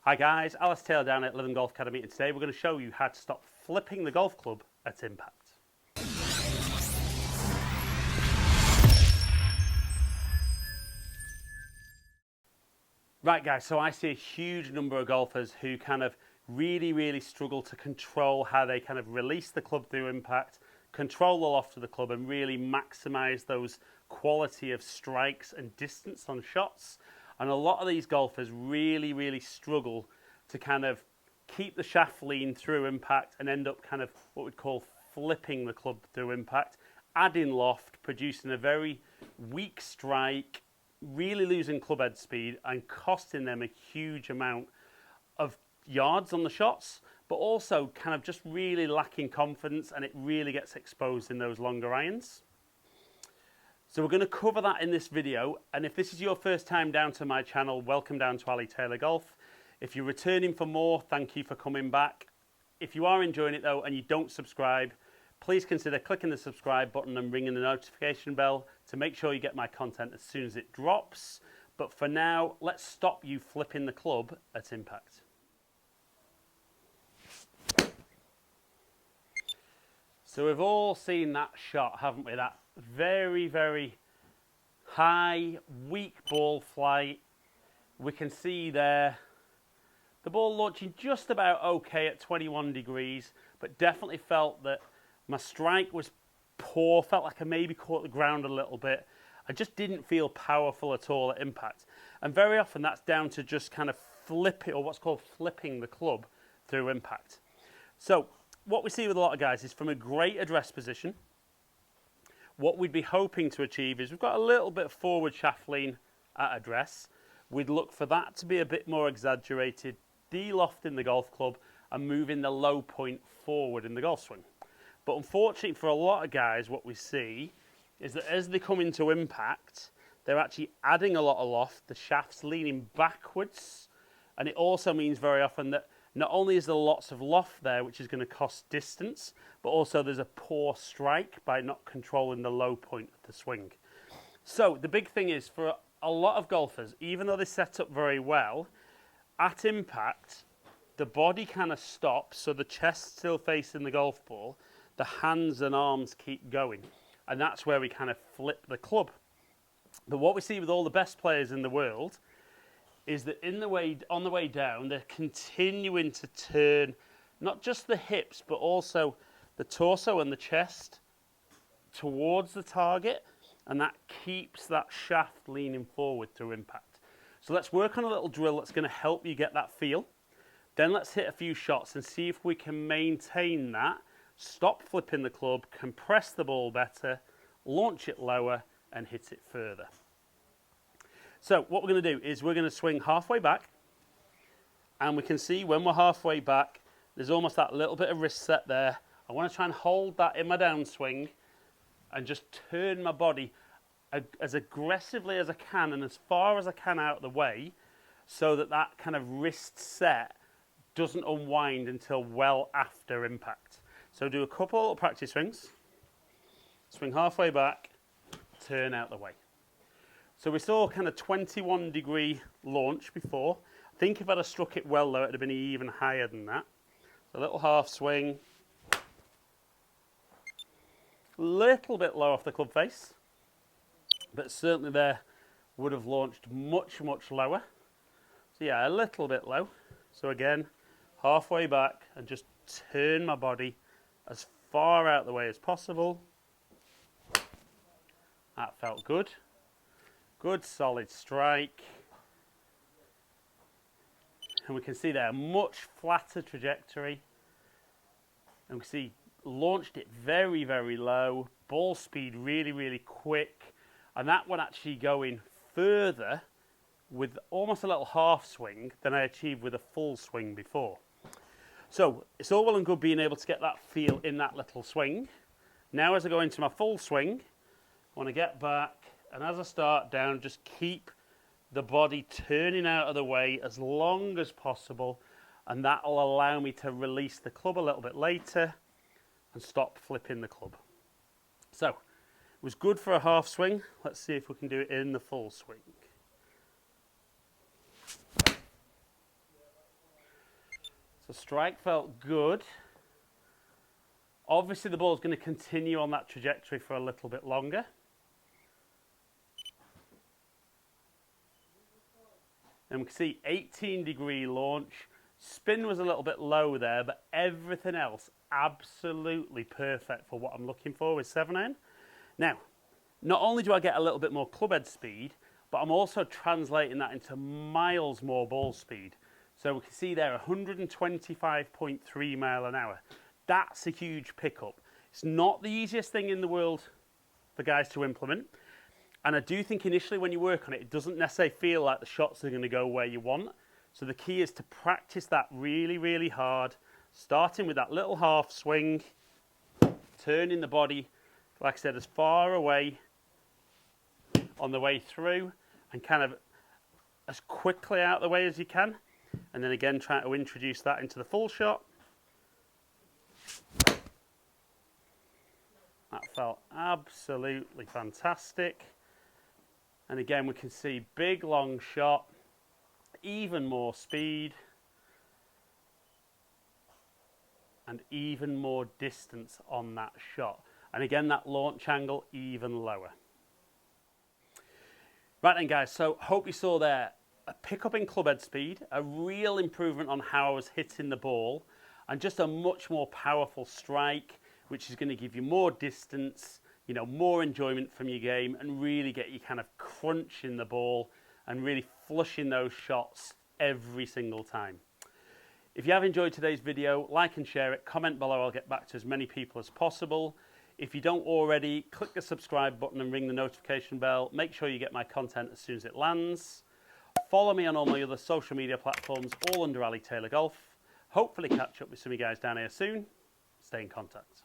Hi guys, Alice Taylor down at Living Golf Academy, and today we're going to show you how to stop flipping the golf club at impact. Right guys, so I see a huge number of golfers who kind of really struggle to control how they kind of release the club through impact, control the loft of the club and really maximise those quality of strikes and distance on shots. And a lot of these golfers really struggle to kind of keep the shaft lean through impact and end up kind of what we'd call flipping the club through impact, adding loft, producing a very weak strike, really losing club head speed and costing them a huge amount of yards on the shots, but also kind of just really lacking confidence, and it really gets exposed in those longer irons. So we're going to cover that in this video, and if this is your first time down to my channel, welcome down to Ali Taylor Golf. If you're returning for more, thank you for coming back. If you are enjoying it though and you don't subscribe, please consider clicking the subscribe button and ringing the notification bell to make sure you get my content as soon as it drops. But for now, let's stop you flipping the club at impact. So we've all seen that shot, haven't we? That very high, weak ball flight. We can see there the ball launching just about okay at 21 degrees, but definitely felt that my strike was poor, felt like I maybe caught the ground a little bit. I just didn't feel powerful at all at impact. And very often that's down to just kind of flipping, or what's called flipping the club through impact. So what we see with a lot of guys is from a great address position, what we'd be hoping to achieve is we've got a little bit of forward shaft lean at address. We'd look for that to be a bit more exaggerated, de-lofting the golf club and moving the low point forward in the golf swing. But unfortunately for a lot of guys, what we see is that as they come into impact, they're actually adding a lot of loft, the shaft's leaning backwards, and it also means very often that not only is there lots of loft there, which is going to cost distance, but also there's a poor strike by not controlling the low point of the swing. So the big thing is for a lot of golfers, even though they set up very well, at impact, the body kind of stops, so the chest still facing the golf ball, the hands and arms keep going, and that's where we kind of flip the club. But what we see with all the best players in the world is that on the way down, they're continuing to turn not just the hips, but also the torso and the chest towards the target, and that keeps that shaft leaning forward through impact. So let's work on a little drill that's going to help you get that feel. Then let's hit a few shots and see if we can maintain that, stop flipping the club, compress the ball better, launch it lower and hit it further. So what we're going to do is we're going to swing halfway back, and we can see when we're halfway back, there's almost that little bit of wrist set there. I want to try and hold that in my downswing and just turn my body as aggressively as I can and as far as I can out of the way, so that that kind of wrist set doesn't unwind until well after impact. So do a couple of practice swings, swing halfway back, turn out the way. So we saw kind of 21 degree launch before. I think if I'd have struck it well though, it'd have been even higher than that. So a little half swing, a little bit low off the club face, but certainly there would have launched much lower. So yeah, a little bit low. So again, halfway back and just turn my body as far out the way as possible. That felt good. Good solid strike. And we can see there a much flatter trajectory. And we see launched it very low. Ball speed really quick. And that one actually going further with almost a little half swing than I achieved with a full swing before. So it's all well and good being able to get that feel in that little swing. Now as I go into my full swing, I want to get back, and as I start down, just keep the body turning out of the way as long as possible, and that will allow me to release the club a little bit later and stop flipping the club. So it was good for a half swing. Let's see if we can do it in the full swing. So strike felt good. Obviously the ball's going to continue on that trajectory for a little bit longer. And we can see 18-degree launch. Spin was a little bit low there, but everything else absolutely perfect for what I'm looking for with 7-iron. Now, not only do I get a little bit more clubhead speed, but I'm also translating that into miles more ball speed. So we can see there 125.3 mile an hour. That's a huge pickup. It's not the easiest thing in the world for guys to implement. And I do think initially when you work on it, it doesn't necessarily feel like the shots are going to go where you want. So the key is to practice that really, really hard, starting with that little half swing, turning the body, like I said, as far away on the way through and kind of as quickly out of the way as you can. And then again, trying to introduce that into the full shot. That felt absolutely fantastic. And again, we can see big, long shot, even more speed, and even more distance on that shot. And again, that launch angle even lower. Right then, guys, so hope you saw there a pickup in clubhead speed, a real improvement on how I was hitting the ball, and just a much more powerful strike, which is going to give you more distance, you know, more enjoyment from your game, and really get you kind of crunching the ball and really flushing those shots every single time. If you have enjoyed today's video, like and share it, comment below, I'll get back to as many people as possible. If you don't already, click the subscribe button and ring the notification bell. Make sure you get my content as soon as it lands. Follow me on all my other social media platforms, all under Ali Taylor Golf. Hopefully catch up with some of you guys down here soon. Stay in contact.